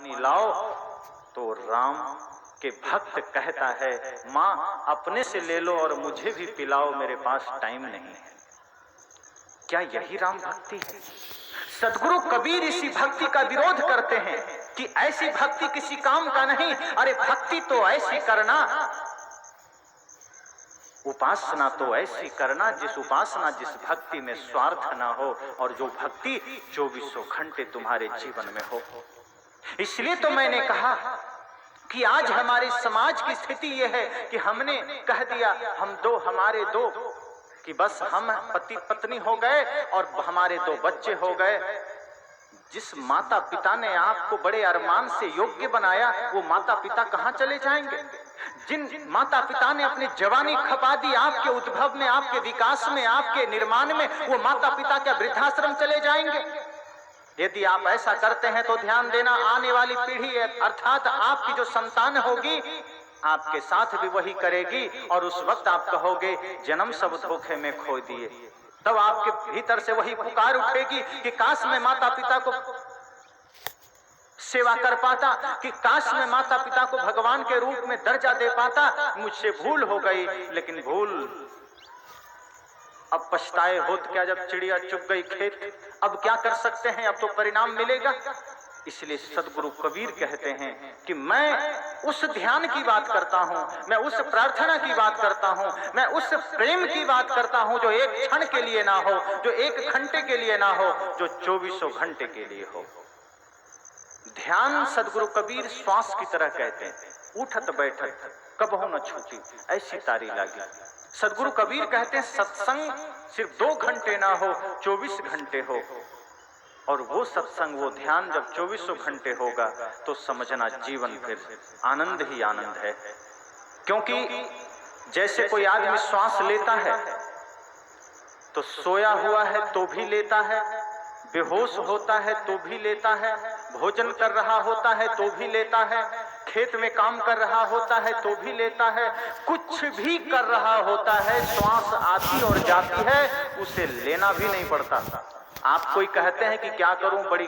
पानी लाओ, तो राम के भक्त कहता है माँ अपने से ले लो और मुझे भी पिलाओ, मेरे पास टाइम नहीं है। क्या यही राम भक्ति है? सदगुरु कबीर इसी भक्ति का विरोध करते हैं कि ऐसी भक्ति किसी काम का नहीं। अरे भक्ति तो ऐसी करना, उपासना तो ऐसी करना जिस उपासना जिस भक्ति में स्वार्थ ना हो, और जो भक्ति 24 घंटे तुम्हारे जीवन में हो। इसलिए तो मैंने कहा कि आज हमारे समाज की स्थिति यह है कि हमने कह दिया हम दो हमारे दो, कि बस हम पति पत्नी हो गए और हमारे 2 बच्चे हो गए। जिस माता पिता ने आपको बड़े अरमान से योग्य बनाया, वो माता पिता कहाँ चले जाएंगे? जिन माता पिता ने अपनी जवानी खपा दी आपके उद्भव में, आपके विकास में, आपके निर्माण में, वो माता पिता क्या वृद्धाश्रम चले जाएंगे? यदि आप ऐसा करते हैं तो ध्यान देना, आने वाली पीढ़ी अर्थात आपकी जो संतान होगी आपके साथ भी वही करेगी, और उस वक्त आप कहोगे जन्म सब धोखे में खो दिए। तब आपके भीतर से वही पुकार उठेगी कि काश मैं माता पिता को सेवा कर पाता, कि काश मैं माता पिता को भगवान के रूप में दर्जा दे पाता। मुझसे भूल हो गई, लेकिन भूल अब पछताए होत क्या, जब चिड़िया चुग गई खेत। अब क्या कर सकते हैं, अब तो परिणाम मिलेगा। इसलिए सदगुरु कबीर कहते हैं कि मैं उस ध्यान की बात करता हूं, मैं उस प्रार्थना की बात करता हूं, मैं उस प्रेम की बात करता हूं जो एक क्षण के लिए ना हो, जो 1 घंटे के लिए ना हो, जो 24 घंटे के लिए हो। ध्यान सदगुरु कबीर श्वास की तरह कहते हैं, उठत बैठत कबहू न छूटी ऐसी तारी लागी। सदगुरु कबीर कहते हैं सत्संग सिर्फ 2 घंटे ना हो, 24 घंटे हो। और वो सत्संग, वो ध्यान जब 24 घंटे होगा तो समझना जीवन फिर आनंद ही आनंद है। क्योंकि जैसे कोई आदमी श्वास लेता है तो सोया हुआ है तो भी लेता है, बेहोश होता है तो भी लेता है, भोजन कर रहा होता है तो भी लेता है, खेत में काम कर रहा होता है तो भी लेता है, कुछ भी कर रहा होता है, श्वास आती और जाती है, उसे लेना भी नहीं पड़ता। आप कोई कहते हैं कि क्या करूं, बड़ी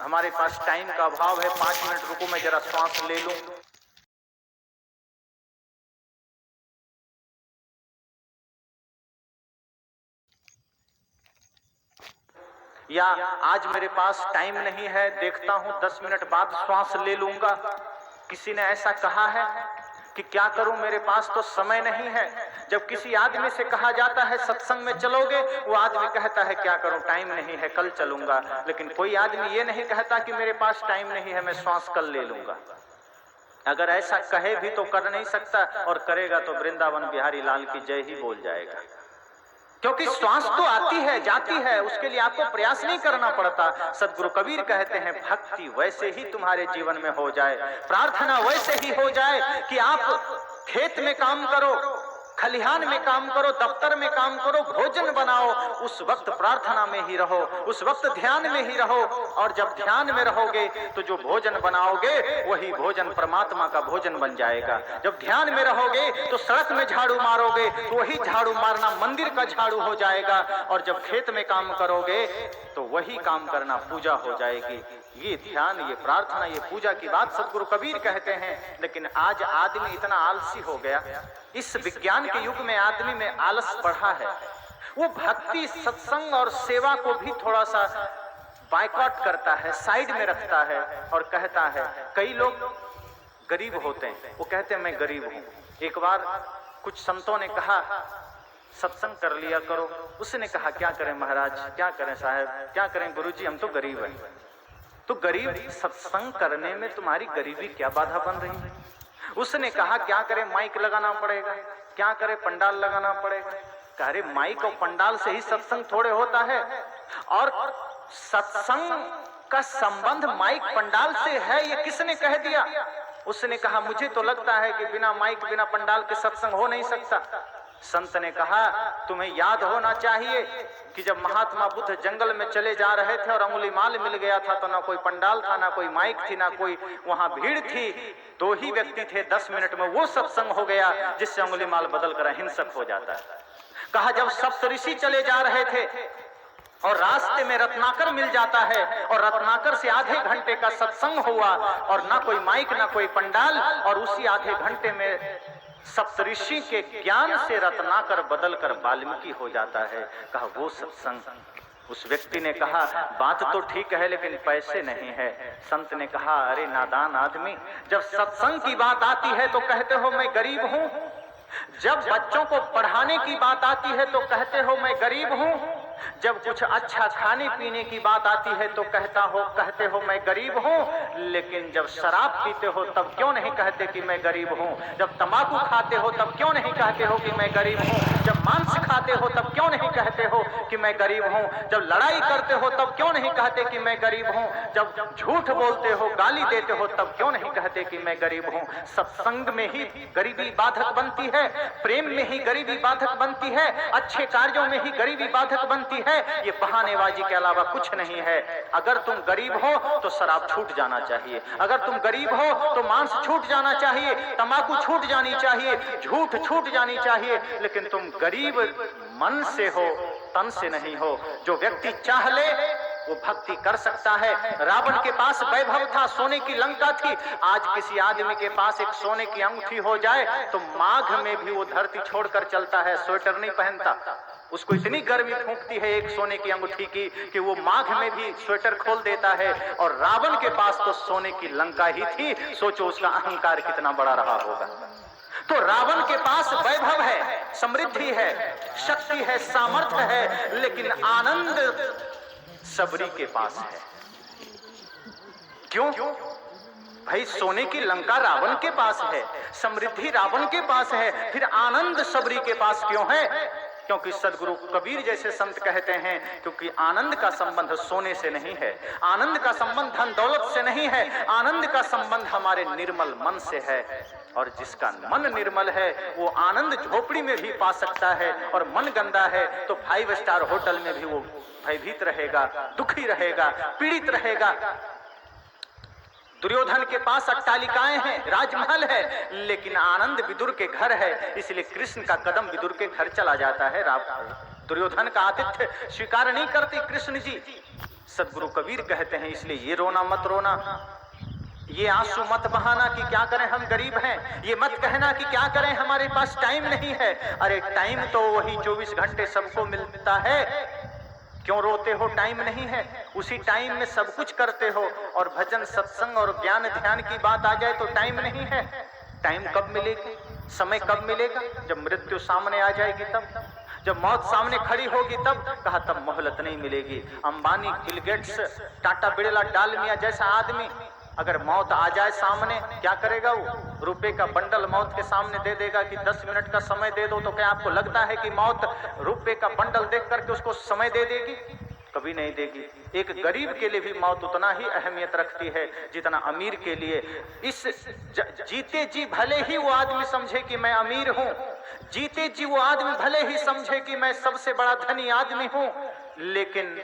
हमारे पास टाइम का अभाव है, 5 मिनट रुको मैं जरा श्वास ले लूं। या आज मेरे पास टाइम नहीं है, देखता हूं 10 मिनट बाद श्वास ले लूंगा। किसी ने ऐसा कहा है कि क्या करूं, मेरे पास तो समय नहीं है। जब किसी आदमी से कहा जाता है सत्संग में चलोगे, वो आदमी कहता है क्या करूं, टाइम नहीं है, कल चलूंगा। लेकिन कोई आदमी ये नहीं कहता कि मेरे पास टाइम नहीं है, मैं श्वास कल ले लूंगा। अगर ऐसा कहे भी तो कर नहीं सकता, और करेगा तो वृंदावन बिहारी लाल की जय ही बोल जाएगा। क्योंकि श्वास तो आती है जाती है, उसके लिए आपको प्रयास नहीं करना पड़ता। सदगुरु कबीर कहते हैं भक्ति वैसे ही तुम्हारे जीवन में हो जाए, प्रार्थना वैसे ही हो जाए कि आप खेत में काम करो, खलिहान में काम करो, दफ्तर में काम करो, भोजन बनाओ, उस वक्त प्रार्थना में ही रहो, उस वक्त ध्यान में ही रहो। और जब ध्यान में रहोगे तो जो भोजन बनाओगे वही भोजन परमात्मा का भोजन बन जाएगा। जब ध्यान में रहोगे तो सड़क में झाड़ू मारोगे तो वही झाड़ू मारना मंदिर का झाड़ू हो जाएगा। और जब खेत में काम करोगे तो वही काम करना पूजा हो जाएगी। ये ध्यान, ये प्रार्थना, ये पूजा की बात सदगुरु कबीर कहते हैं। लेकिन आज आदमी इतना आलसी हो गया, इस विज्ञान के युग में आदमी में आलस बढ़ा है। वो भक्ति, सत्संग और सेवा को भी थोड़ा सा बायकॉट करता है, साइड में रखता है और कहता है, कई लोग गरीब होते हैं, वो कहते हैं मैं गरीब हूं। एक बार कुछ संतों ने कहा सत्संग कर लिया करो। उसने कहा क्या करें महाराज, क्या करें साहब, क्या करें गुरुजी, हम तो गरीब हैं। तो गरीब सत्संग करने में तुम्हारी गरीबी क्या बाधा बन रही है? उसने कहा क्या करें, माइक लगाना पड़ेगा, क्या करें, पंडाल लगाना पड़ेगा। कह रहे माइक और पंडाल से ही सत्संग थोड़े होता है, और सत्संग का संबंध माइक पंडाल से है, ये किसने कह दिया? उसने कहा मुझे तो लगता है कि बिना माइक बिना पंडाल के सत्संग हो नहीं सकता। संत ने कहा तुम्हें याद होना चाहिए कि जब महात्मा बुद्ध जंगल में चले जा रहे थे और अंगुलीमाल मिल गया था, तो ना कोई पंडाल था, ना कोई माइक थी, ना कोई वहां भीड़ थी, 2 ही व्यक्ति थे। 10 मिनट में वो सत्संग हो गया जिससे अंगुलीमाल बदल कर अहिंसक हो जाता है। कहा जब सप्तऋषि चले जा रहे थे और रास्ते में रत्नाकर मिल जाता है और रत्नाकर से आधे घंटे का सत्संग हुआ और ना कोई माइक ना कोई पंडाल, और उसी आधे घंटे में सप्तऋषि के ज्ञान से रत्नाकर बदलकर वाल्मीकि हो जाता है। कहा वो सत्संग। उस व्यक्ति ने कहा बात तो ठीक है लेकिन पैसे नहीं है। संत ने कहा अरे नादान आदमी, जब सत्संग की बात आती है तो कहते हो मैं गरीब हूं, जब बच्चों को पढ़ाने की बात आती है तो कहते हो मैं गरीब हूं, जब कुछ अच्छा खाने पीने की बात आती है तो कहते हो मैं गरीब हूं, लेकिन जब शराब पीते हो तब क्यों नहीं कहते कि मैं गरीब हूं, जब तंबाकू खाते हो तब क्यों नहीं कहते हो कि मैं गरीब हूं, जब मांस खाते हो तब क्यों नहीं कहते हो कि मैं गरीब हूं, जब लड़ाई करते हो तब क्यों नहीं कहते कि मैं गरीब हूं, जब झूठ बोलते हो गाली देते हो तब क्यों नहीं कहते कि मैं गरीब हूं। सत्संग में ही गरीबी बाधक बनती है, प्रेम में ही गरीबी बाधक बनती है, अच्छे कार्यों में ही गरीबी बाधक बनती है। ये बहानेबाजी के अलावा कुछ नहीं है। अगर तुम गरीब हो तो शराब छूट जाना चाहिए, अगर तुम गरीब हो तो मांस छूट जाना चाहिए, तंबाकू छूट जानी चाहिए, झूठ छूट जानी चाहिए, लेकिन तुम गरीब मन से हो, तन से नहीं हो। जो व्यक्ति चाह ले वो भक्ति कर सकता है। रावण के पास वैभव था, सोने की लंका थी। आज किसी आदमी के पास एक सोने की अंगूठी हो जाए तो माघ में भी वो धरती छोड़कर चलता है, स्वेटर नहीं पहनता। उसको इतनी गर्मी फूंकती है एक सोने की अंगूठी की कि वो माघ में भी स्वेटर खोल देता है। और रावण के पास तो सोने की लंका ही थी, सोचो उसका अहंकार कितना बड़ा रहा होगा। तो रावण के पास वैभव है, समृद्धि है, शक्ति है, सामर्थ्य है, लेकिन आनंद सबरी के पास है। क्यों? भाई सोने की लंका रावण के पास है, समृद्धि रावण के पास है, फिर आनंद सबरी के पास क्यों है? क्योंकि सदगुरु कबीर जैसे संत कहते हैं क्योंकि आनंद का संबंध सोने से नहीं है, आनंद का संबंध धन दौलत से नहीं है, आनंद का संबंध हमारे निर्मल मन से है। और जिसका मन निर्मल है वो आनंद झोपड़ी में भी पा सकता है, और मन गंदा है तो 5 स्टार होटल में भी वो भयभीत रहेगा, दुखी रहेगा, पीड़ित रहेगा। दुर्योधन के पास अट्टालिकाएं हैं, राजमहल है, लेकिन आनंद विदुर के घर है, इसलिए कृष्ण का कदम विदुर के घर चला जाता है। दुर्योधन का आतिथ्य स्वीकार नहीं करते कृष्ण जी। सदगुरु कबीर कहते हैं इसलिए ये रोना मत रोना, ये आंसू मत बहाना कि क्या करें हम गरीब हैं, ये मत कहना कि क्या करें हमारे पास टाइम नहीं है। अरे टाइम तो वही 24 घंटे सबको मिलता है, क्यों रोते हो टाइम नहीं है? उसी टाइम में सब कुछ करते हो। और भजन सत्संग और ज्ञान ध्यान की बात आ जाए तो टाइम नहीं है। टाइम कब मिलेगा, समय कब मिलेगा? जब मृत्यु सामने आ जाएगी तब, जब मौत सामने खड़ी होगी तब। कहा तब मोहलत नहीं मिलेगी। अंबानी, बिल गेट्स, टाटा, बिड़ला, डालमिया जैसा आदमी अगर मौत आ जाए सामने क्या करेगा? वो रुपए का बंडल मौत के सामने दे देगा कि 10 मिनट का समय दे दो। तो क्या आपको लगता है कि मौत रुपए का बंडल देख करके उसको समय दे देगी? कभी नहीं देगी। एक गरीब के लिए भी मौत उतना ही अहमियत रखती है जितना अमीर के लिए। इस जीते जी भले ही वो आदमी समझे कि मैं अमीर हूं, जीते जी वो आदमी भले ही समझे कि मैं सबसे बड़ा धनी आदमी हूं, लेकिन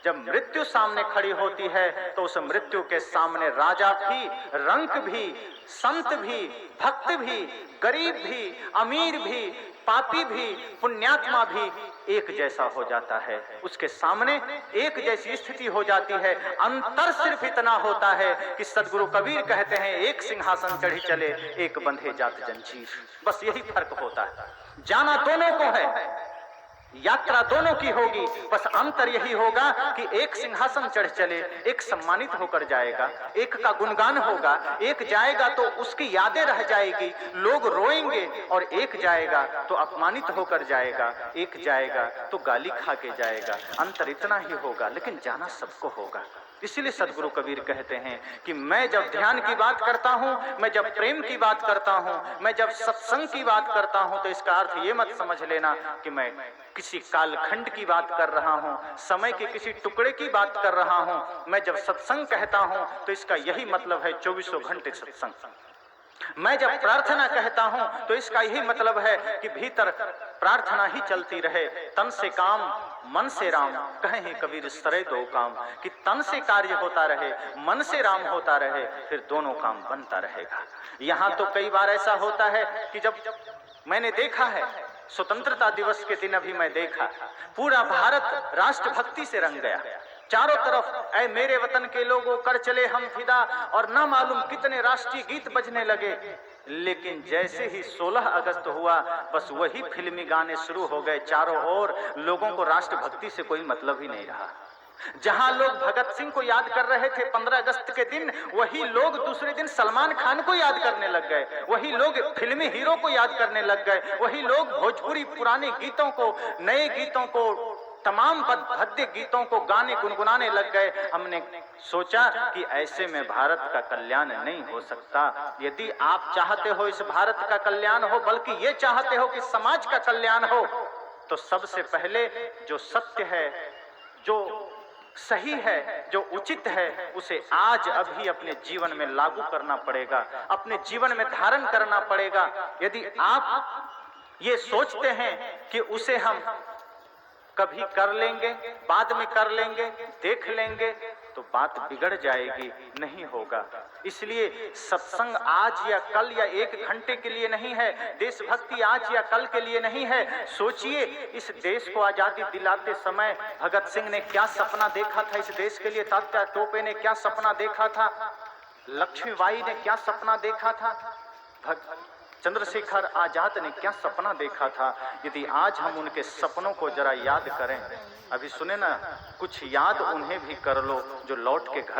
जब मृत्यु सामने खड़ी होती है तो उस मृत्यु के सामने राजा भी, रंक भी, संत भी, भक्त भी, गरीब भी, अमीर भी, पापी भी, पुण्यात्मा भी एक जैसा हो जाता है। उसके सामने एक जैसी स्थिति हो जाती है। अंतर सिर्फ इतना होता है कि सदगुरु कबीर कहते हैं एक सिंहासन चढ़ी चले, एक बंधे जात जंजीर। बस यही फर्क होता है। जाना दोनों को है, यात्रा दोनों की होगी, बस अंतर यही होगा कि एक सिंहासन चढ़ चले, एक सम्मानित होकर जाएगा, एक का गुणगान होगा, एक जाएगा तो उसकी यादें रह जाएगी, लोग रोएंगे, और एक जाएगा तो अपमानित होकर जाएगा, एक जाएगा तो गाली खा के जाएगा। अंतर इतना ही होगा, लेकिन जाना सबको होगा। इसीलिए सदगुरु कबीर कहते हैं कि मैं जब ध्यान की बात करता हूं, मैं जब प्रेम की बात करता हूं, मैं जब सत्संग की बात करता हूं, तो इसका अर्थ ये मत समझ लेना कि मैं किसी कालखंड की बात कर रहा हूं, समय के किसी टुकड़े की बात कर रहा हूं। मैं जब सत्संग कहता हूं तो इसका यही मतलब है 24 घंटे सत्संग। मैं जब प्रार्थना कहता हूं तो इसका यही मतलब है कि भीतर प्रार्थना ही चलती रहे। तन से काम, मन से राम, कहे हैं कबीर सरे दो काम। कि तन से कार्य होता रहे, मन से राम होता रहे, फिर दोनों काम बनता रहेगा। यहां तो कई बार ऐसा होता है कि जब मैंने देखा है स्वतंत्रता दिवस के दिन अभी मैं देखा, पूरा भारत राष्ट्रभक्ति से रंग गया। चारों तरफ ऐ मेरे वतन के लोगों कर चले हम फिदा, और ना मालूम कितने राष्ट्रीय गीत बजने लगे। लेकिन जैसे ही 16 अगस्त हुआ, बस वही फिल्मी गाने शुरू हो गए चारों ओर। लोगों को राष्ट्रभक्ति से कोई मतलब ही नहीं रहा। जहां लोग भगत सिंह को याद कर रहे थे 15 अगस्त के दिन, वही लोग दूसरे दिन सलमान खान को याद करने लग गए, वही लोग फिल्मी हीरो को याद करने लग गए, वही लोग भोजपुरी पुराने गीतों को, नए गीतों को, तमाम भद्य गीतों को गाने गुनगुनाने लग गए। हमने सोचा कि ऐसे में भारत का कल्याण नहीं हो सकता। यदि आप चाहते हो इस भारत का कल्याण हो, बल्कि ये चाहते हो कि समाज का कल्याण हो, तो सबसे पहले जो सत्य है, जो सही है, जो उचित है, उसे आज अभी अपने जीवन में लागू करना पड़ेगा, अपने जीवन में धारण करना पड़ेगा। यदि आप ये सोचते हैं कि उसे हम कभी कर लेंगे, बाद में कर लेंगे, देख लेंगे, तो बात बिगड़ जाएगी, नहीं होगा। इसलिए सत्संग आज या कल या 1 घंटे के लिए नहीं है, देशभक्ति आज या कल के लिए नहीं है। सोचिए, इस देश को आजादी दिलाते समय भगत सिंह ने क्या सपना देखा था इस देश के लिए, तात्या टोपे ने क्या सपना देखा था, लक्ष्मीबाई ने क्या सपना देखा था, चंद्रशेखर आजाद ने क्या सपना देखा था। यदि आज हम उनके सपनों को जरा याद करें, अभी सुने ना, कुछ याद उन्हें भी कर लो जो लौट के घर